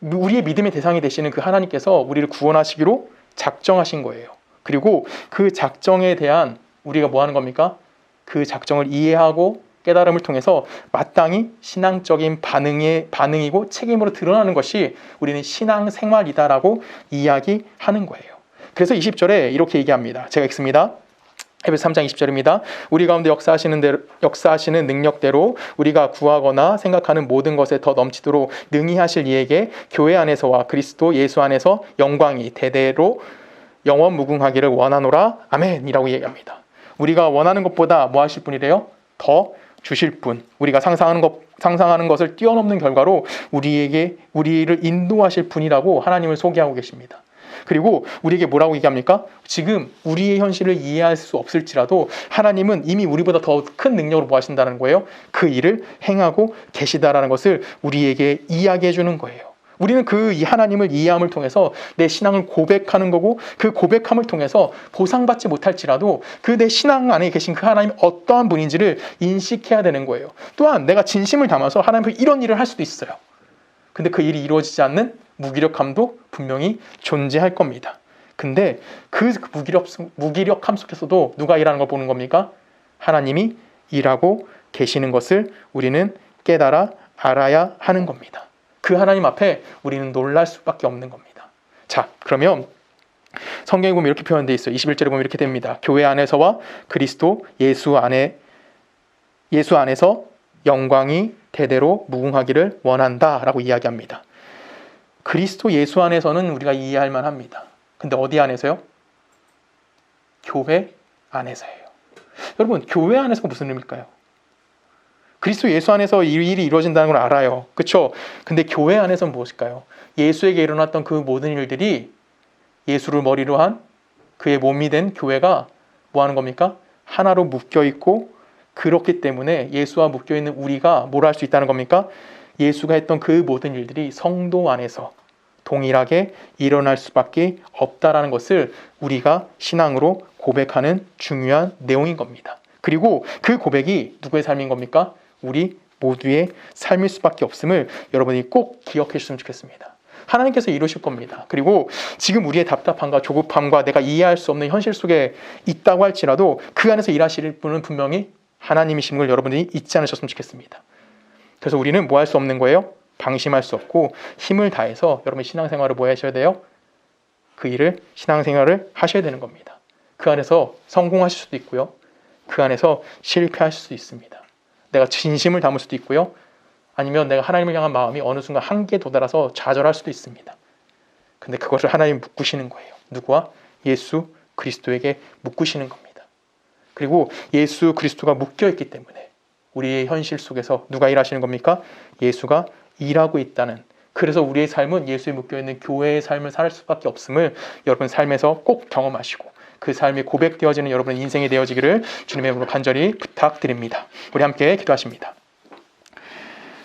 우리의 믿음의 대상이 되시는 그 하나님께서 우리를 구원하시기로 작정하신 거예요. 그리고 그 작정에 대한 우리가 뭐 하는 겁니까? 그 작정을 이해하고 깨달음을 통해서 마땅히 신앙적인 반응이고 책임으로 드러나는 것이 우리는 신앙생활이다라고 이야기하는 거예요. 그래서 20절에 이렇게 얘기합니다. 제가 읽습니다. 에베소 3장 20절입니다. 우리 가운데 역사하시는 능력대로 우리가 구하거나 생각하는 모든 것에 더 넘치도록 능히 하실 이에게 교회 안에서와 그리스도 예수 안에서 영광이 대대로 영원 무궁하기를 원하노라. 아멘이라고 얘기합니다. 우리가 원하는 것보다 뭐 하실 분이래요? 더 주실 분. 우리가 상상하는 것을 뛰어넘는 결과로 우리를 인도하실 분이라고 하나님을 소개하고 계십니다. 그리고 우리에게 뭐라고 얘기합니까? 지금 우리의 현실을 이해할 수 없을지라도 하나님은 이미 우리보다 더 큰 능력으로 뭐 하신다는 거예요? 그 일을 행하고 계시다라는 것을 우리에게 이야기해 주는 거예요. 우리는 이 하나님을 이해함을 통해서 내 신앙을 고백하는 거고, 그 고백함을 통해서 보상받지 못할지라도 그 내 신앙 안에 계신 그 하나님 어떠한 분인지를 인식해야 되는 거예요. 또한 내가 진심을 담아서 하나님 앞에 이런 일을 할 수도 있어요. 근데 그 일이 이루어지지 않는 무기력함도 분명히 존재할 겁니다. 근데 그 무기력함 속에서도 누가 일하는 걸 보는 겁니까? 하나님이 일하고 계시는 것을 우리는 깨달아 알아야 하는 겁니다. 그 하나님 앞에 우리는 놀랄 수밖에 없는 겁니다. 자, 그러면 성경에 보면 이렇게 표현되어 있어요. 21절에 보면 이렇게 됩니다. 교회 안에서와 그리스도 예수 안에서 영광이 대대로 무궁하기를 원한다라고 이야기합니다. 그리스도 예수 안에서는 우리가 이해할 만합니다. 근데 어디 안에서요? 교회 안에서예요. 여러분, 교회 안에서가 무슨 의미일까요? 그리스도 예수 안에서 이 일이 이루어진다는 걸 알아요. 그렇죠? 근데 교회 안에서는 무엇일까요? 예수에게 일어났던 그 모든 일들이 예수를 머리로 한 그의 몸이 된 교회가 뭐 하는 겁니까? 하나로 묶여있고, 그렇기 때문에 예수와 묶여있는 우리가 뭘 할 수 있다는 겁니까? 예수가 했던 그 모든 일들이 성도 안에서 동일하게 일어날 수밖에 없다라는 것을 우리가 신앙으로 고백하는 중요한 내용인 겁니다. 그리고 그 고백이 누구의 삶인 겁니까? 우리 모두의 삶일 수밖에 없음을 여러분이 꼭 기억해 주셨으면 좋겠습니다. 하나님께서 이루실 겁니다. 그리고 지금 우리의 답답함과 조급함과 내가 이해할 수 없는 현실 속에 있다고 할지라도 그 안에서 일하실 분은 분명히 하나님이신 걸 여러분들이 잊지 않으셨으면 좋겠습니다. 그래서 우리는 뭐 할 수 없는 거예요? 방심할 수 없고 힘을 다해서 여러분 신앙생활을 뭐 하셔야 돼요? 그 일을 신앙생활을 하셔야 되는 겁니다. 그 안에서 성공하실 수도 있고요. 그 안에서 실패하실 수도 있습니다. 내가 진심을 담을 수도 있고요. 아니면 내가 하나님을 향한 마음이 어느 순간 한계에 도달해서 좌절할 수도 있습니다. 근데 그것을 하나님 묶으시는 거예요. 누구와? 예수 그리스도에게 묶으시는 겁니다. 그리고 예수 그리스도가 묶여있기 때문에 우리의 현실 속에서 누가 일하시는 겁니까? 예수가 일하고 있다는, 그래서 우리의 삶은 예수에 묶여있는 교회의 삶을 살 수밖에 없음을 여러분 삶에서 꼭 경험하시고 그 삶이 고백되어지는 여러분의 인생이 되어지기를 주님의 이름으로 간절히 부탁드립니다. 우리 함께 기도하십니다.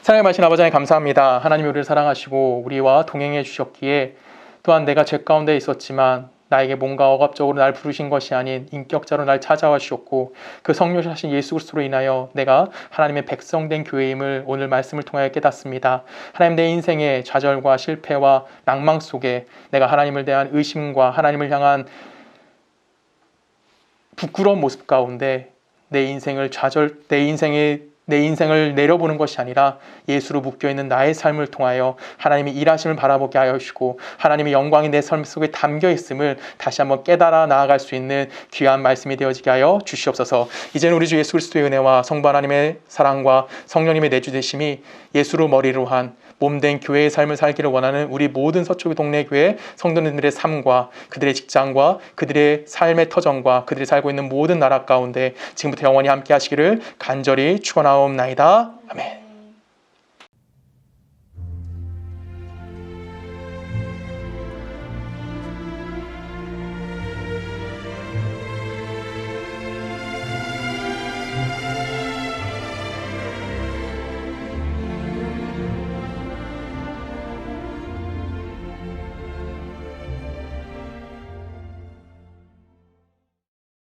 사랑의 마신 아버지 하나님 감사합니다. 하나님이 우리를 사랑하시고 우리와 동행해 주셨기에, 또한 내가 죄 가운데 있었지만 나에게 뭔가 억압적으로 날 부르신 것이 아닌 인격자로 날 찾아와 주셨고, 그 성령하신 예수 그리스도로 인하여 내가 하나님의 백성된 교회임을 오늘 말씀을 통하여 깨닫습니다. 하나님, 내 인생의 좌절과 실패와 낭망 속에 내가 하나님을 대한 의심과 하나님을 향한 부끄러운 모습 가운데 내 인생을 내려보는 것이 아니라 예수로 묶여있는 나의 삶을 통하여 하나님의 일하심을 바라보게 하여 주시고 하나님의 영광이 내 삶 속에 담겨있음을 다시 한번 깨달아 나아갈 수 있는 귀한 말씀이 되어지게 하여 주시옵소서. 이제는 우리 주 예수 그리스도의 은혜와 성부 하나님의 사랑과 성령님의 내주되심이 예수로 머리로 한 몸된 교회의 삶을 살기를 원하는 우리 모든 서초구 동네 교회 성도님들의 삶과 그들의 직장과 그들의 삶의 터전과 그들이 살고 있는 모든 나라 가운데 지금부터 영원히 함께 하시기를 간절히 축원하옵나이다. 아멘.